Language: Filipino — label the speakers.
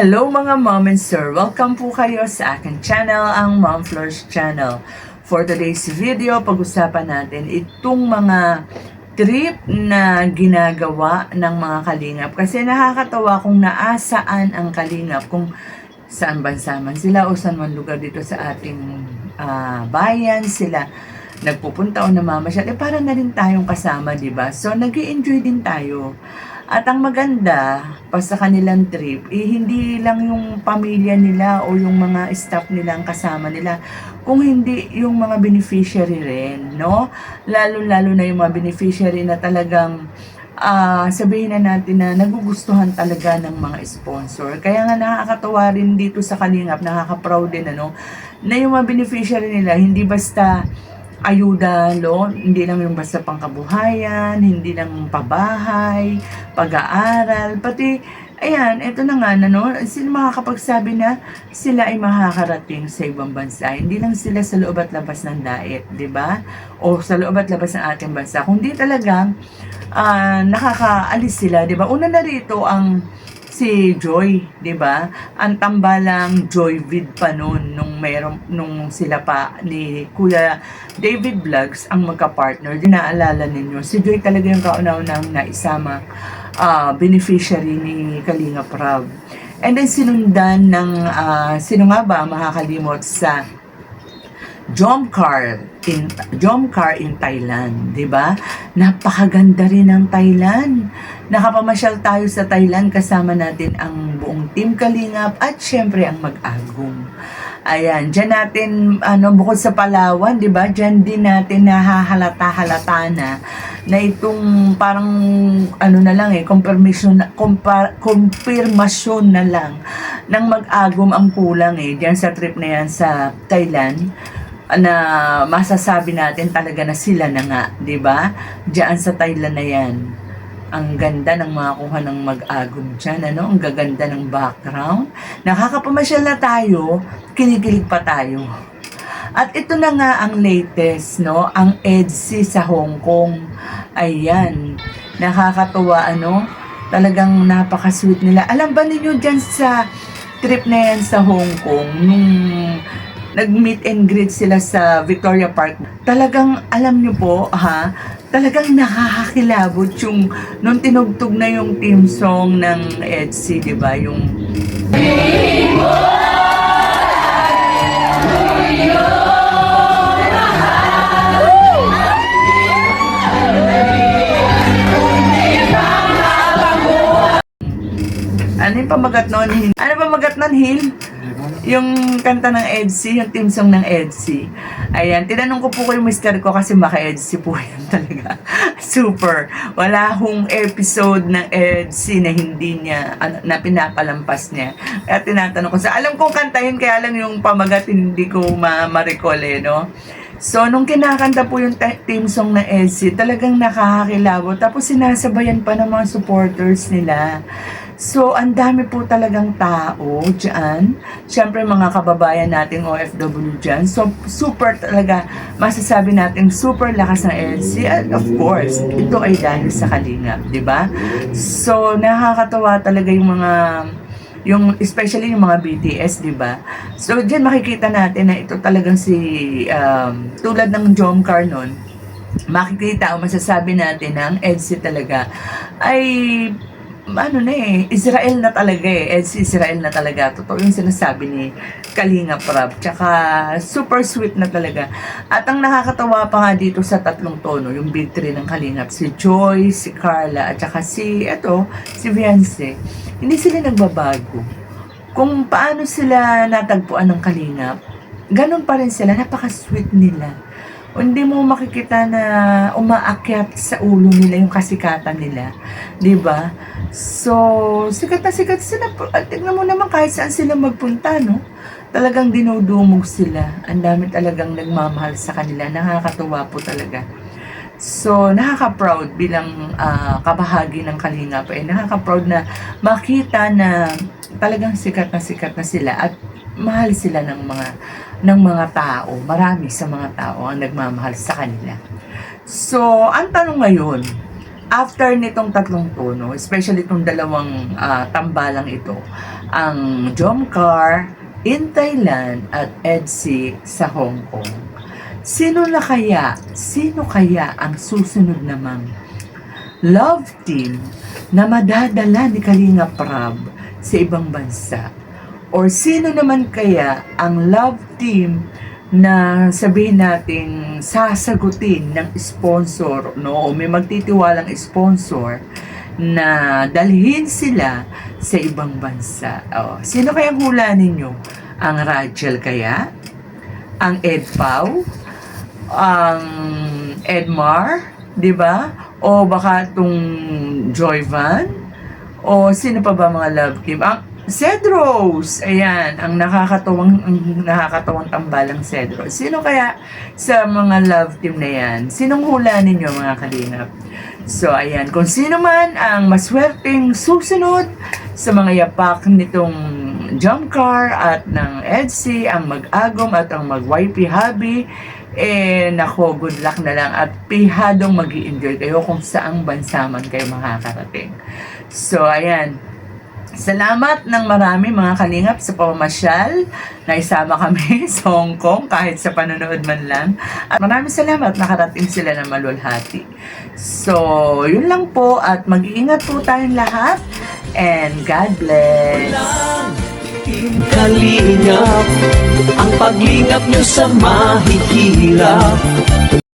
Speaker 1: Hello mga mom and sir! Welcome po kayo sa aking channel, ang Mom Flourish Channel. For today's video, pag-usapan natin itong mga trip na ginagawa ng mga kalingap. Kasi nakakatawa kung naasaan ang kalingap, kung saan bansa man sila o saan man lugar dito sa ating bayan sila nagpupunta o namamasyal. Para na rin tayong kasama, diba? So, nag-i-enjoy din tayo. At ang maganda pa sa kanilang trip, hindi lang yung pamilya nila o yung mga staff nila ang kasama nila, kung hindi yung mga beneficiary rin, no? Lalo-lalo na yung mga beneficiary na talagang sabihin na natin na nagugustuhan talaga ng mga sponsor. Kaya nga nakakatawa rin dito sa Kalingap, nakaka-proud din, ano, na yung mga beneficiary nila, hindi basta ayuda, hindi lang yung basta pangkabuhayan, hindi lang pabahay, pag-aaral, pati, ayan, eto na nga, sila makakapagsabi na sila ay makakarating sa ibang bansa. Hindi lang sila sa loob at labas ng daet, di ba? O sa loob at labas ng ating bansa. Kundi talagang nakakaalis sila, di ba? Una na rito ang si Joy, 'di ba? Ang tambalang Joy Vid pa noon nung sila pa ni Kuya David Vlogs ang magka-partner. Dinaalala ninyo, si Joy talaga yung kauna-unang naisama beneficiary ni Kalinga Prab. And then sinundan ng sino nga ba makakalimot sa Jomcar in Thailand, 'di ba? Napakaganda rin ng Thailand. Nakapamasyal tayo sa Thailand, kasama natin ang buong Team Kalingap at syempre ang Mag-agum. Ayan, diyan natin bukod sa Palawan, 'di ba? Diyan din natin nahahalata na itong parang na lang confirmation na lang ng Mag-agum ang kulang diyan sa trip na yan sa Thailand, na masasabi natin talaga na sila na nga, 'di ba? Diyan sa Thailand na 'yan. Ang ganda ng mga kuha ng Mag-agum diyan, Ang gaganda ng background. Nakakapamasyal na tayo, kinikilig pa tayo. At ito na nga ang latest, Ang EDSI sa Hong Kong. Ayan. Nakakatuwa, Talagang napaka-sweet nila. Alam ba ninyo diyan sa trip na yan sa Hong Kong, nung nag-meet and greet sila sa Victoria Park. Talagang, alam nyo po, talagang nakakakilabot yung, nung tinugtog na yung theme song ng EDSI, di ba? Yung ano yung pamagat nun? Ano pamagat nun, Hill? Yung kanta ng EDSI, yung theme song ng EDSI. Ayan, tinanong ko po ko yung mister ko kasi maka-EDSI po yan talaga. Super. Wala hong episode ng EDSI na hindi niya, na pinapalampas niya. Kaya tinatanong ko alam kong kanta yun, kaya lang yung pamagat hindi ko ma-recall, So, nung kinakanta po yung theme song ng EDSI, talagang nakakakilabot. Tapos sinasabayan pa ng mga supporters nila. So, ang dami po talagang tao dyan. Siyempre, mga kababayan nating OFW dyan. So, super talaga, masasabi natin, super lakas ng EDSI. And of course, ito ay dahil sa Kalingap, di ba? So, nakakatawa talaga especially yung mga BTS, di ba? So, dyan makikita natin na ito talagang tulad ng Jomcar nun, makikita o masasabi natin na ang EDSI talaga ay Israel na talaga EDSI Israel na talaga. Totoo yung sinasabi ni Kalinga Prab. Tsaka super sweet na talaga. At ang nakakatawa pa nga dito sa tatlong tono, yung big three ng Kalingap, si Joy, si Carla, at saka si Viance. Hindi sila nagbabago. Kung paano sila natagpuan ng Kalingap, ganun pa rin sila, napaka-sweet nila. Hindi mo makikita na umaakyat sa ulo nila yung kasikatan nila. 'Di ba? So, sikat na sikat sila. Tignan mo naman kahit saan sila magpunta, Talagang dinudumog sila. Ang dami talagang nagmamahal sa kanila. Nakakatuwa po talaga. So, nakaka-proud bilang kabahagi ng Kalingap. Nakaka-proud na makita na talagang sikat na sila at mahal sila ng mga tao. Marami sa mga tao ang nagmamahal sa kanila. So, ang tanong ngayon, after nitong tatlong tono, especially itong dalawang tambalang ito, ang Jomcar in Thailand at EDSI sa Hong Kong. Sino kaya ang susunod namang love team na madadala ni Kalinga Prab sa ibang bansa? Or sino naman kaya ang love team na sabihin nating sasagutin ng sponsor, no? O may magtitiwalang sponsor na dalhin sila sa ibang bansa. Oh, sino kayang hula ninyo? Ang Rachel kaya? Ang Edpau? Ang Edmar? Di ba? O baka itong Joyvan? O sino pa ba mga love team? Ang Cedros! Ayan, ang nakakatawang tambalang Cedros. Sino kaya sa mga love team na yan? Sinong hula ninyo mga kalingap? So, ayan, kung sino man ang maswerteng susunod sa mga yapak nitong Jomcar at ng EDSI, ang mag-agom at ang mag-YP hobby, nako, good luck na lang at pihadong mag-i-enjoy kayo kung saang bansa man kayo makakarating. So, ayan, salamat ng marami mga kalingap sa pamamasyal na isama kami sa Hong Kong kahit sa panonood man lang. At maraming salamat nakarating sila ng malulhati. So, yun lang po at mag-iingat po tayong lahat and God bless.
Speaker 2: Team Kalingap, ang paglingap nyo sa mahihirap.